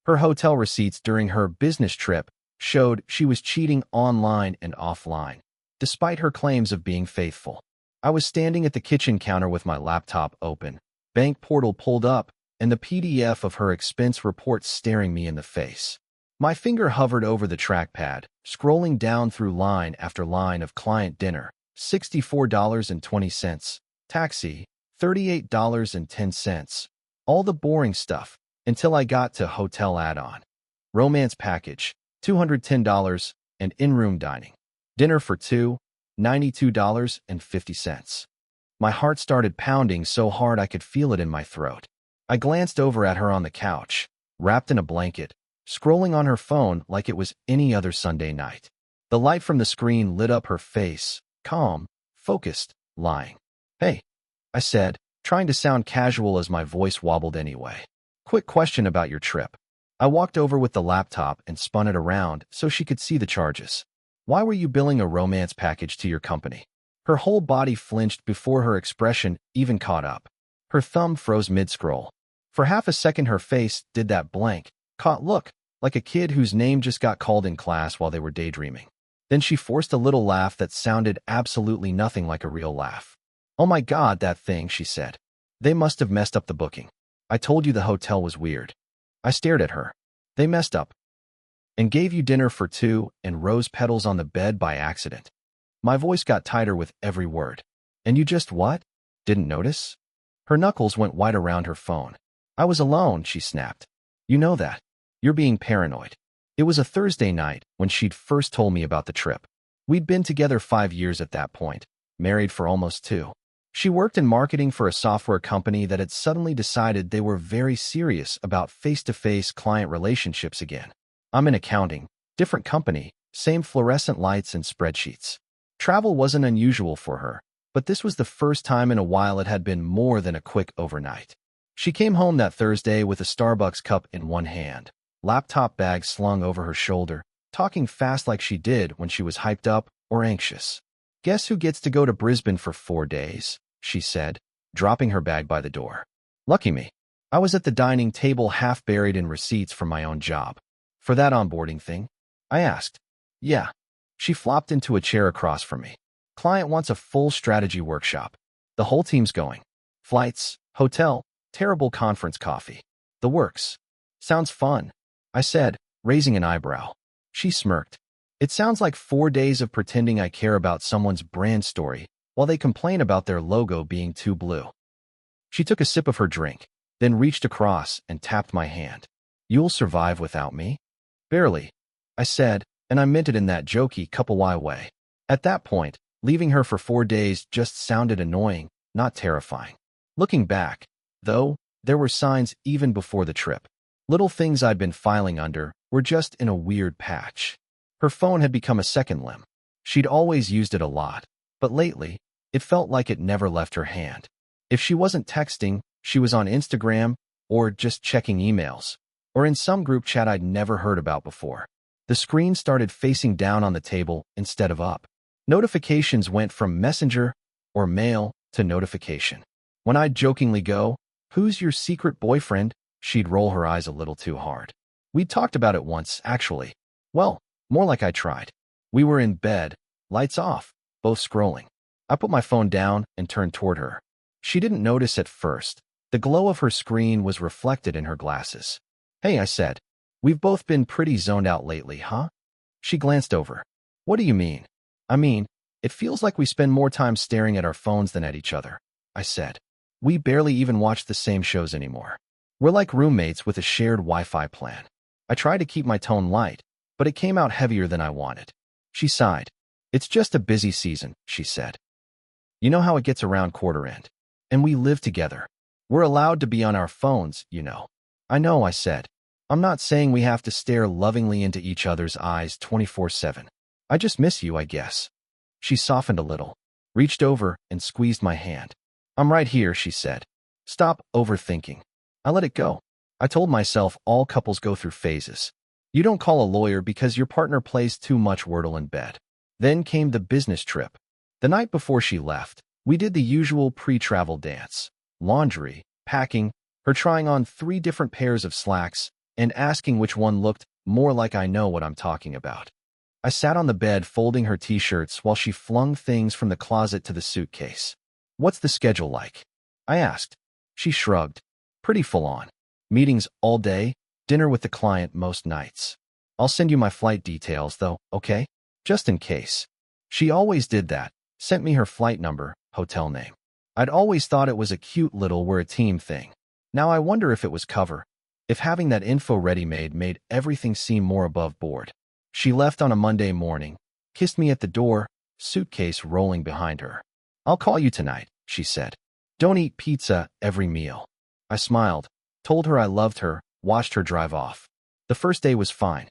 Her hotel receipts during her business trip showed she was cheating online and offline, despite her claims of being faithful. I was standing at the kitchen counter with my laptop open, bank portal pulled up, and the PDF of her expense report staring me in the face. My finger hovered over the trackpad, scrolling down through line after line of client dinner, $64.20, taxi, $38.10, all the boring stuff, until I got to hotel add-on. Romance package, $210, and in-room dining. Dinner for two, $92.50. My heart started pounding so hard I could feel it in my throat. I glanced over at her on the couch, wrapped in a blanket, scrolling on her phone like it was any other Sunday night. The light from the screen lit up her face, calm, focused, lying. "Hey," I said, trying to sound casual as my voice wobbled anyway. "Quick question about your trip." I walked over with the laptop and spun it around so she could see the charges. "Why were you billing a romance package to your company?" Her whole body flinched before her expression even caught up. Her thumb froze mid-scroll. For half a second her face did that blank, caught look, like a kid whose name just got called in class while they were daydreaming. Then she forced a little laugh that sounded absolutely nothing like a real laugh. "Oh my God, that thing," she said. "They must have messed up the booking. I told you the hotel was weird." I stared at her. "They messed up and gave you dinner for two and rose petals on the bed by accident." My voice got tighter with every word. "And you just what? Didn't notice?" Her knuckles went white around her phone. "I was alone," she snapped. "You know that. You're being paranoid." It was a Thursday night when she'd first told me about the trip. We'd been together 5 years at that point, married for almost 2. She worked in marketing for a software company that had suddenly decided they were very serious about face-to-face client relationships again. I'm in accounting, different company, same fluorescent lights and spreadsheets. Travel wasn't unusual for her, but this was the first time in a while it had been more than a quick overnight. She came home that Thursday with a Starbucks cup in one hand, laptop bag slung over her shoulder, talking fast like she did when she was hyped up or anxious. "Guess who gets to go to Brisbane for 4 days?" she said, dropping her bag by the door. Lucky me. I was at the dining table half buried in receipts from my own job. "For that onboarding thing?" I asked. "Yeah." She flopped into a chair across from me. "Client wants a full strategy workshop. The whole team's going. Flights, hotel, terrible conference coffee. The works. Sounds fun," I said, raising an eyebrow. She smirked. "It sounds like 4 days of pretending I care about someone's brand story while they complain about their logo being too blue." She took a sip of her drink, then reached across and tapped my hand. "You'll survive without me?" "Barely," I said, and I meant it in that jokey couple-y way. At that point, leaving her for 4 days just sounded annoying, not terrifying. Looking back, though, there were signs even before the trip. Little things I'd been filing under were just in a weird patch. Her phone had become a second limb. She'd always used it a lot, but lately, it felt like it never left her hand. If she wasn't texting, she was on Instagram, or just checking emails, or in some group chat I'd never heard about before. The screen started facing down on the table instead of up. Notifications went from Messenger or Mail to Notification. When I'd jokingly go, "Who's your secret boyfriend?" she'd roll her eyes a little too hard. We'd talked about it once, actually. Well, more like I tried. We were in bed, lights off, both scrolling. I put my phone down and turned toward her. She didn't notice at first. The glow of her screen was reflected in her glasses. "Hey," I said. "We've both been pretty zoned out lately, huh?" She glanced over. "What do you mean?" "I mean, it feels like we spend more time staring at our phones than at each other," I said. "We barely even watch the same shows anymore. We're like roommates with a shared Wi-Fi plan." I tried to keep my tone light, but it came out heavier than I wanted. She sighed. "It's just a busy season," she said. "You know how it gets around quarter end. And we live together. We're allowed to be on our phones, you know." "I know," I said. "I'm not saying we have to stare lovingly into each other's eyes 24/7. I just miss you, I guess." She softened a little, reached over and squeezed my hand. "I'm right here," she said. "Stop overthinking." I let it go. I told myself all couples go through phases. You don't call a lawyer because your partner plays too much Wordle in bed. Then came the business trip. The night before she left, we did the usual pre-travel dance. Laundry, packing, her trying on 3 different pairs of slacks, and asking which one looked more like I know what I'm talking about. I sat on the bed folding her t-shirts while she flung things from the closet to the suitcase. "What's the schedule like?" I asked. She shrugged. "Pretty full on. Meetings all day, dinner with the client most nights. I'll send you my flight details, though, okay? Just in case." She always did that, sent me her flight number, hotel name. I'd always thought it was a cute little we're a team thing. Now I wonder if it was cover, if having that info ready-made made everything seem more above board. She left on a Monday morning, kissed me at the door, suitcase rolling behind her. "I'll call you tonight," she said. "Don't eat pizza every meal." I smiled, told her I loved her, watched her drive off. The first day was fine.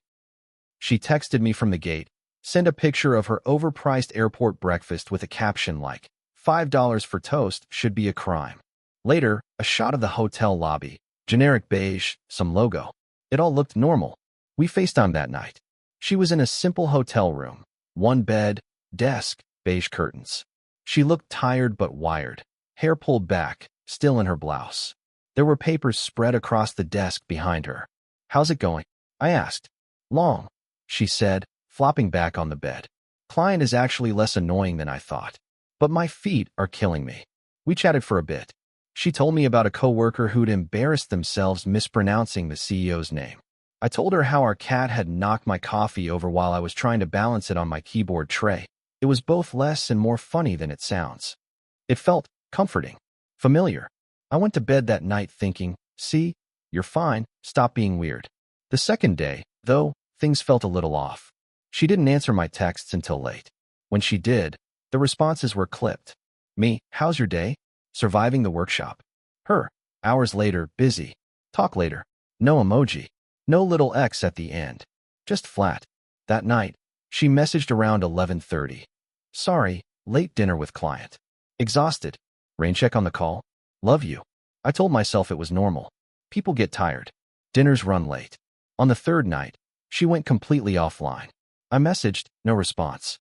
She texted me from the gate, sent a picture of her overpriced airport breakfast with a caption like, $5 for toast should be a crime. Later, a shot of the hotel lobby, generic beige, some logo. It all looked normal. We FaceTimed that night. She was in a simple hotel room, one bed, desk, beige curtains. She looked tired but wired, hair pulled back, still in her blouse. There were papers spread across the desk behind her. "How's it going?" I asked. "Long," she said, flopping back on the bed. "Client is actually less annoying than I thought. But my feet are killing me." We chatted for a bit. She told me about a coworker who'd embarrassed themselves mispronouncing the CEO's name. I told her how our cat had knocked my coffee over while I was trying to balance it on my keyboard tray. It was both less and more funny than it sounds. It felt comforting, familiar. I went to bed that night thinking, "See, you're fine, stop being weird." The second day, though, things felt a little off. She didn't answer my texts until late. When she did, the responses were clipped. Me, "How's your day? Surviving the workshop." Her, hours later, "Busy. Talk later." No emoji. No little X at the end. Just flat. That night, she messaged around 11:30. "Sorry, late dinner with client. Exhausted. Rain check on the call. Love you." I told myself it was normal. People get tired. Dinners run late. On the third night, she went completely offline. I messaged, no response.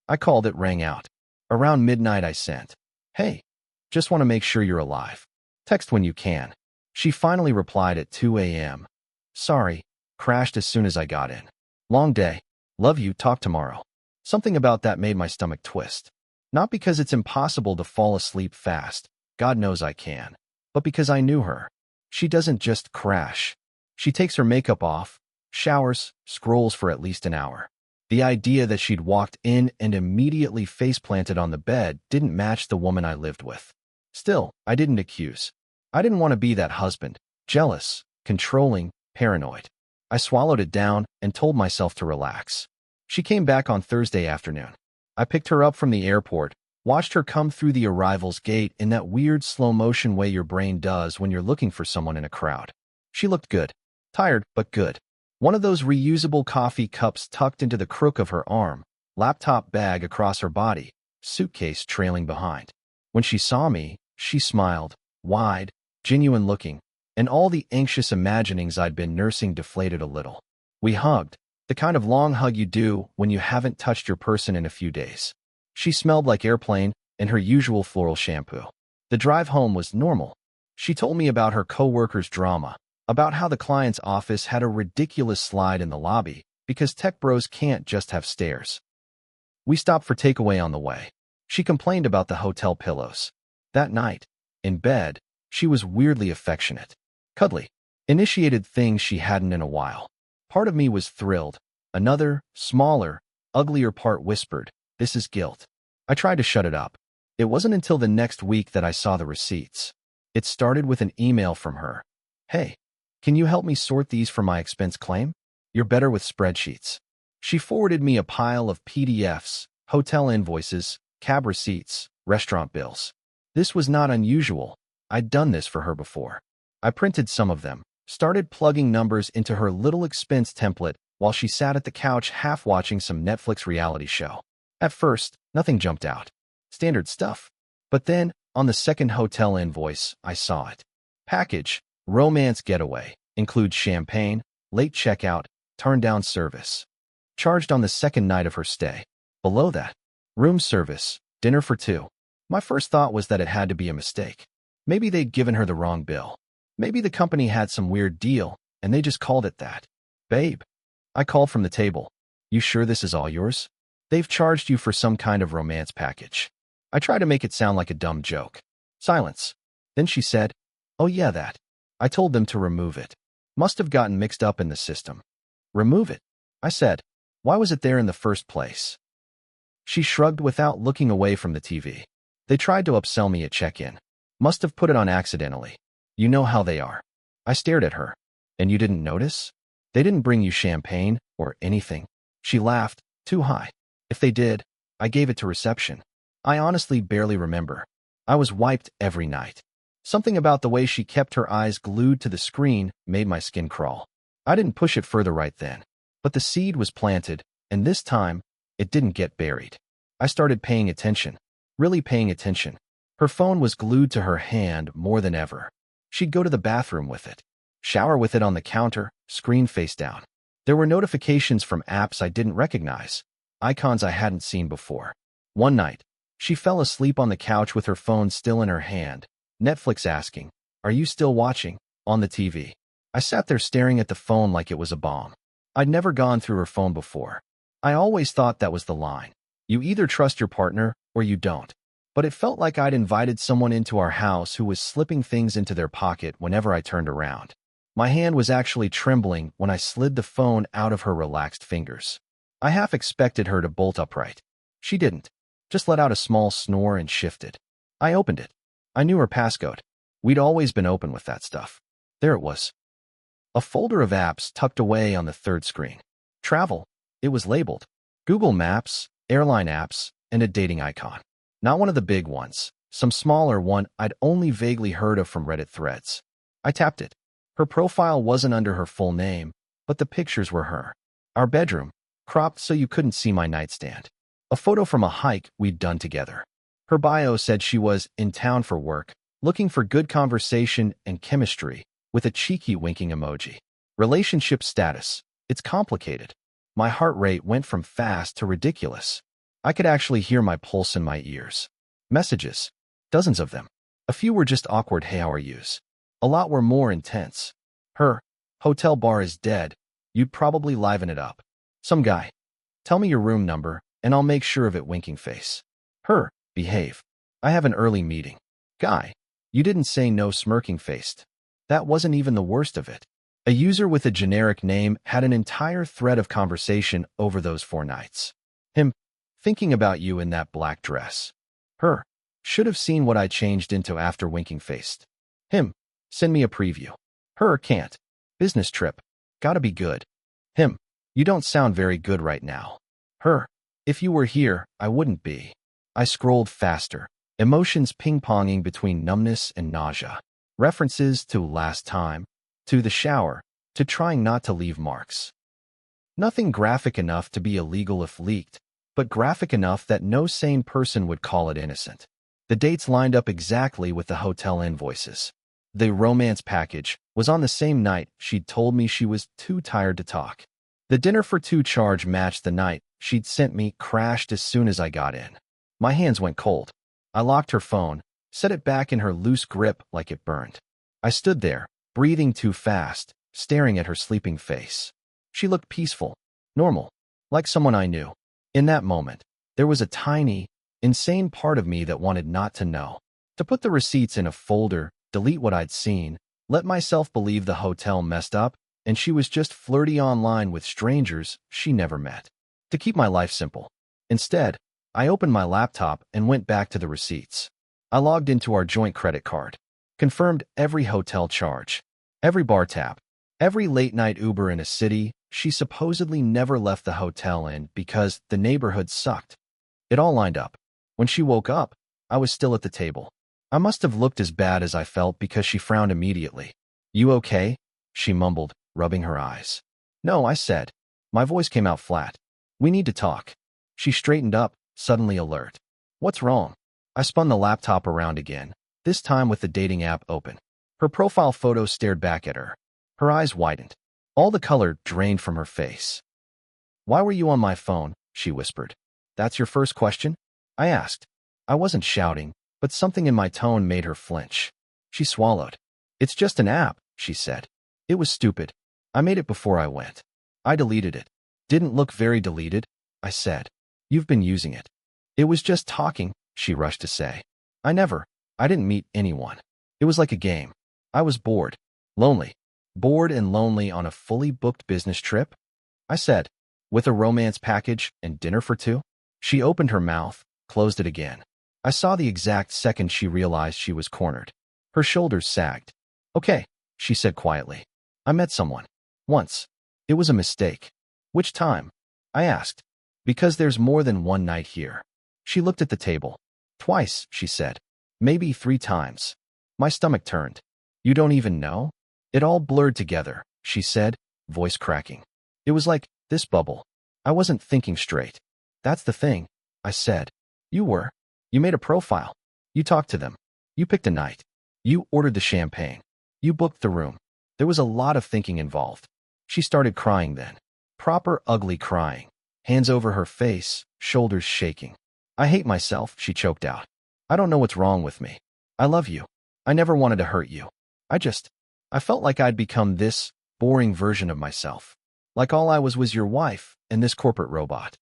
I called, it rang out. Around midnight I sent, "Hey, just want to make sure you're alive. Text when you can." She finally replied at 2 a.m. "Sorry, crashed as soon as I got in. Long day. Love you, talk tomorrow." Something about that made my stomach twist. Not because it's impossible to fall asleep fast, God knows I can, but because I knew her. She doesn't just crash. She takes her makeup off, showers, scrolls for at least an hour. The idea that she'd walked in and immediately face-planted on the bed didn't match the woman I lived with. Still, I didn't accuse. I didn't want to be that husband, jealous, controlling, paranoid. I swallowed it down and told myself to relax. She came back on Thursday afternoon. I picked her up from the airport, watched her come through the arrivals gate in that weird slow-motion way your brain does when you're looking for someone in a crowd. She looked good. Tired, but good. One of those reusable coffee cups tucked into the crook of her arm, laptop bag across her body, suitcase trailing behind. When she saw me, she smiled, wide, genuine-looking, and all the anxious imaginings I'd been nursing deflated a little. We hugged, the kind of long hug you do when you haven't touched your person in a few days. She smelled like airplane and her usual floral shampoo. The drive home was normal. She told me about her coworker's drama, about how the client's office had a ridiculous slide in the lobby because tech bros can't just have stairs. We stopped for takeaway on the way. She complained about the hotel pillows. That night, in bed, she was weirdly affectionate. Cuddly. Initiated things she hadn't in a while. Part of me was thrilled. Another, smaller, uglier part whispered, "This is guilt." I tried to shut it up. It wasn't until the next week that I saw the receipts. It started with an email from her. "Hey, can you help me sort these for my expense claim? You're better with spreadsheets." She forwarded me a pile of PDFs, hotel invoices, cab receipts, restaurant bills. This was not unusual. I'd done this for her before. I printed some of them, started plugging numbers into her little expense template while she sat at the couch half watching some Netflix reality show. At first, nothing jumped out. Standard stuff. But then, on the second hotel invoice, I saw it. Package, romance getaway, includes champagne, late checkout, turned-down service. Charged on the second night of her stay. Below that, room service, dinner for two. My first thought was that it had to be a mistake. Maybe they'd given her the wrong bill. Maybe the company had some weird deal, and they just called it that. Babe. I called from the table. You sure this is all yours? They've charged you for some kind of romance package. I tried to make it sound like a dumb joke. Silence. Then she said, oh yeah, that. I told them to remove it. Must have gotten mixed up in the system. Remove it? I said. Why was it there in the first place? She shrugged without looking away from the TV. They tried to upsell me at check-in. Must have put it on accidentally. You know how they are. I stared at her. And you didn't notice? They didn't bring you champagne or anything. She laughed, too high. If they did, I gave it to reception. I honestly barely remember. I was wiped every night. Something about the way she kept her eyes glued to the screen made my skin crawl. I didn't push it further right then. But the seed was planted, and this time, it didn't get buried. I started paying attention. Really paying attention. Her phone was glued to her hand more than ever. She'd go to the bathroom with it. Shower with it on the counter, screen face down. There were notifications from apps I didn't recognize. Icons I hadn't seen before. One night, she fell asleep on the couch with her phone still in her hand. Netflix asking, are you still watching? On the TV. I sat there staring at the phone like it was a bomb. I'd never gone through her phone before. I always thought that was the line. You either trust your partner or you don't. But it felt like I'd invited someone into our house who was slipping things into their pocket whenever I turned around. My hand was actually trembling when I slid the phone out of her relaxed fingers. I half expected her to bolt upright. She didn't. Just let out a small snore and shifted. I opened it. I knew her passcode. We'd always been open with that stuff. There it was. A folder of apps tucked away on the third screen. Travel. It was labeled. Google Maps, airline apps, and a dating icon. Not one of the big ones. Some smaller one I'd only vaguely heard of from Reddit threads. I tapped it. Her profile wasn't under her full name, but the pictures were her. Our bedroom, cropped so you couldn't see my nightstand. A photo from a hike we'd done together. Her bio said she was in town for work, looking for good conversation and chemistry, with a cheeky winking emoji. Relationship status. It's complicated. My heart rate went from fast to ridiculous. I could actually hear my pulse in my ears. Messages. Dozens of them. A few were just awkward hey how are yous. A lot were more intense. Her. Hotel bar is dead. You'd probably liven it up. Some guy. Tell me your room number, and I'll make sure of it winking face. Her. Behave. I have an early meeting. Guy. You didn't say no smirking faced. That wasn't even the worst of it. A user with a generic name had an entire thread of conversation over those 4 nights. Him. Thinking about you in that black dress. Her. Should have seen what I changed into after winking faced. Him. Send me a preview. Her. Can't. Business trip. Gotta be good. Him. You don't sound very good right now. Her. If you were here, I wouldn't be. I scrolled faster. Emotions ping-ponging between numbness and nausea. References to last time, to the shower, to trying not to leave marks. Nothing graphic enough to be illegal if leaked, but graphic enough that no sane person would call it innocent. The dates lined up exactly with the hotel invoices. The romance package was on the same night she'd told me she was too tired to talk. The dinner for 2 charge matched the night she'd sent me crashed as soon as I got in. My hands went cold. I locked her phone, set it back in her loose grip like it burned. I stood there, breathing too fast, staring at her sleeping face. She looked peaceful, normal, like someone I knew. In that moment, there was a tiny, insane part of me that wanted not to know. To put the receipts in a folder, delete what I'd seen, let myself believe the hotel messed up, and she was just flirty online with strangers she never met. To keep my life simple. Instead, I opened my laptop and went back to the receipts. I logged into our joint credit card, confirmed every hotel charge, every bar tab, every late-night Uber in a city she supposedly never left the hotel in because the neighborhood sucked. It all lined up. When she woke up, I was still at the table. I must have looked as bad as I felt because she frowned immediately. You okay? She mumbled, rubbing her eyes. No, I said. My voice came out flat. We need to talk. She straightened up, suddenly alert. What's wrong? I spun the laptop around again, this time with the dating app open. Her profile photo stared back at her. Her eyes widened. All the color drained from her face. Why were you on my phone? She whispered. That's your first question? I asked. I wasn't shouting, but something in my tone made her flinch. She swallowed. It's just an app, she said. It was stupid. I made it before I went. I deleted it. Didn't look very deleted, I said. You've been using it. It was just talking, she rushed to say. I didn't meet anyone. It was like a game. I was bored. Lonely. Bored and lonely on a fully booked business trip? I said, with a romance package and dinner for two? She opened her mouth, closed it again. I saw the exact second she realized she was cornered. Her shoulders sagged. Okay, she said quietly. I met someone. Once. It was a mistake. Which time? I asked. Because there's more than one night here. She looked at the table. Twice, she said. Maybe 3 times. My stomach turned. You don't even know? It all blurred together, she said, voice cracking. It was like this bubble. I wasn't thinking straight. That's the thing, I said. You were. You made a profile. You talked to them. You picked a night. You ordered the champagne. You booked the room. There was a lot of thinking involved. She started crying then. Proper ugly crying. Hands over her face, shoulders shaking. I hate myself, she choked out. I don't know what's wrong with me. I love you. I never wanted to hurt you. I felt like I'd become this boring version of myself. Like all I was your wife and this corporate robot.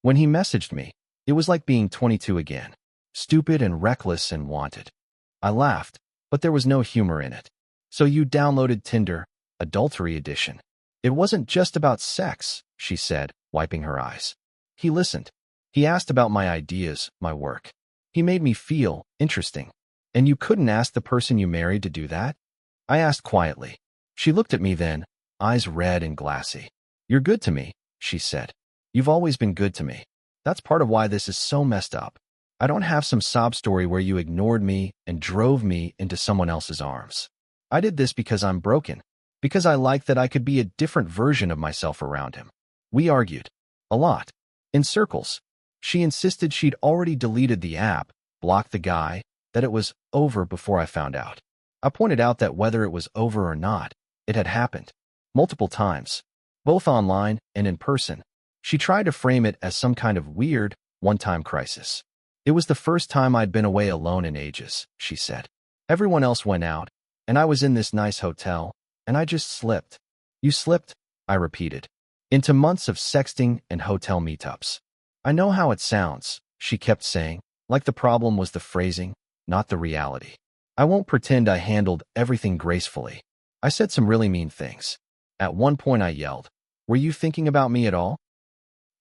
When he messaged me, it was like being 22 again. Stupid and reckless and wanted. I laughed, but there was no humor in it. So you downloaded Tinder, Adultery Edition. It wasn't just about sex, she said, wiping her eyes. He listened. He asked about my ideas, my work. He made me feel interesting. And you couldn't ask the person you married to do that? I asked quietly. She looked at me then, eyes red and glassy. You're good to me, she said. You've always been good to me. That's part of why this is so messed up. I don't have some sob story where you ignored me and drove me into someone else's arms. I did this because I'm broken. Because I liked that I could be a different version of myself around him. We argued. A lot. In circles. She insisted she'd already deleted the app, blocked the guy, that it was over before I found out. I pointed out that whether it was over or not, it had happened. Multiple times. Both online and in person. She tried to frame it as some kind of weird, one-time crisis. It was the first time I'd been away alone in ages, she said. Everyone else went out, and I was in this nice hotel, and I just slipped. You slipped, I repeated, into months of sexting and hotel meetups. I know how it sounds, she kept saying, like the problem was the phrasing, not the reality. I won't pretend I handled everything gracefully. I said some really mean things. At one point I yelled, "Were you thinking about me at all?"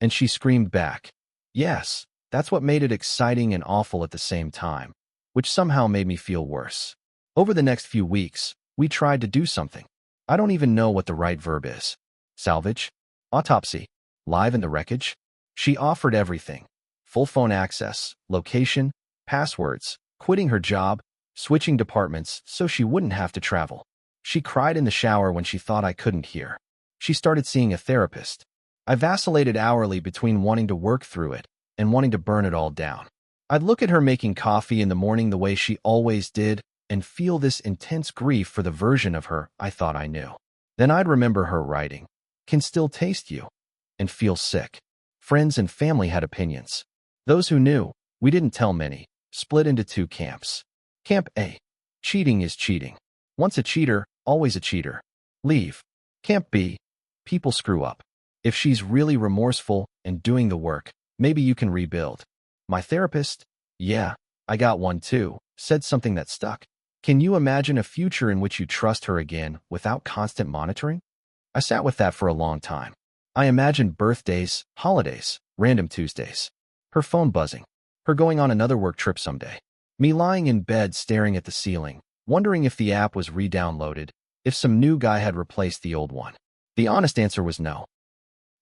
And she screamed back, "Yes." That's what made it exciting and awful at the same time, which somehow made me feel worse. Over the next few weeks, we tried to do something. I don't even know what the right verb is. Salvage? Autopsy? Live in the wreckage? She offered everything. Full phone access, location, passwords, quitting her job, switching departments so she wouldn't have to travel. She cried in the shower when she thought I couldn't hear. She started seeing a therapist. I vacillated hourly between wanting to work through it and wanting to burn it all down. I'd look at her making coffee in the morning the way she always did and feel this intense grief for the version of her I thought I knew. Then I'd remember her writing, "Can still taste you," and feel sick. Friends and family had opinions. Those who knew, we didn't tell many, split into 2 camps. Camp A. Cheating is cheating. Once a cheater, always a cheater. Leave. Camp B. People screw up. If she's really remorseful and doing the work, maybe you can rebuild. My therapist, yeah, I got one too, said something that stuck. Can you imagine a future in which you trust her again without constant monitoring? I sat with that for a long time. I imagined birthdays, holidays, random Tuesdays. Her phone buzzing. Her going on another work trip someday. Me lying in bed staring at the ceiling, wondering if the app was re-downloaded, if some new guy had replaced the old one. The honest answer was no.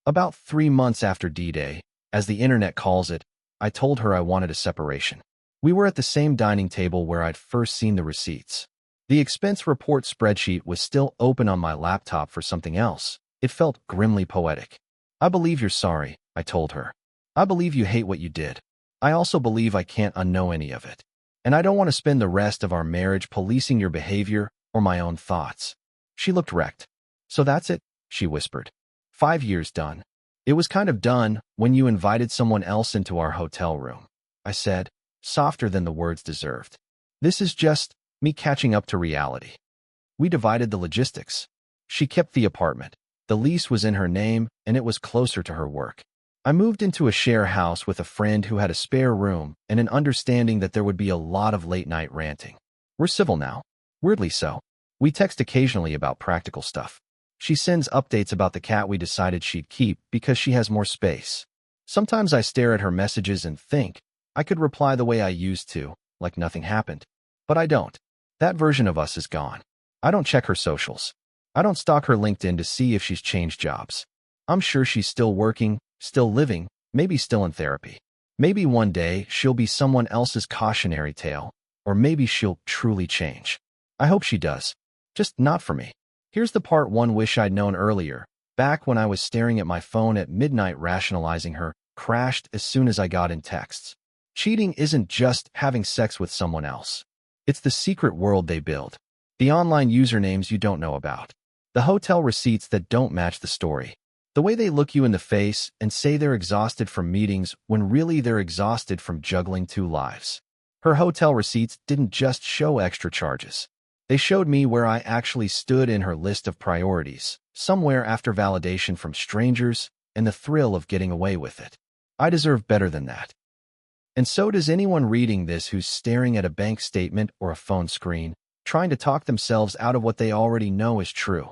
About 3 months after D-Day, as the internet calls it, I told her I wanted a separation. We were at the same dining table where I'd first seen the receipts. The expense report spreadsheet was still open on my laptop for something else. It felt grimly poetic. I believe you're sorry, I told her. I believe you hate what you did. I also believe I can't unknow any of it. And I don't want to spend the rest of our marriage policing your behavior or my own thoughts. She looked wrecked. So that's it, she whispered. 5 years done. It was kind of done when you invited someone else into our hotel room, I said, softer than the words deserved. This is just me catching up to reality. We divided the logistics. She kept the apartment. The lease was in her name, and it was closer to her work. I moved into a share house with a friend who had a spare room and an understanding that there would be a lot of late-night ranting. We're civil now. Weirdly so. We text occasionally about practical stuff. She sends updates about the cat we decided she'd keep because she has more space. Sometimes I stare at her messages and think I could reply the way I used to, like nothing happened. But I don't. That version of us is gone. I don't check her socials. I don't stalk her LinkedIn to see if she's changed jobs. I'm sure she's still working, still living, maybe still in therapy. Maybe one day she'll be someone else's cautionary tale, or maybe she'll truly change. I hope she does. Just not for me. Here's the part one wish I'd known earlier. Back when I was staring at my phone at midnight rationalizing her, crashed as soon as I got in texts. Cheating isn't just having sex with someone else. It's the secret world they build. The online usernames you don't know about. The hotel receipts that don't match the story. The way they look you in the face and say they're exhausted from meetings when really they're exhausted from juggling two lives. Her hotel receipts didn't just show extra charges. They showed me where I actually stood in her list of priorities, somewhere after validation from strangers and the thrill of getting away with it. I deserve better than that. And so does anyone reading this who's staring at a bank statement or a phone screen, trying to talk themselves out of what they already know is true.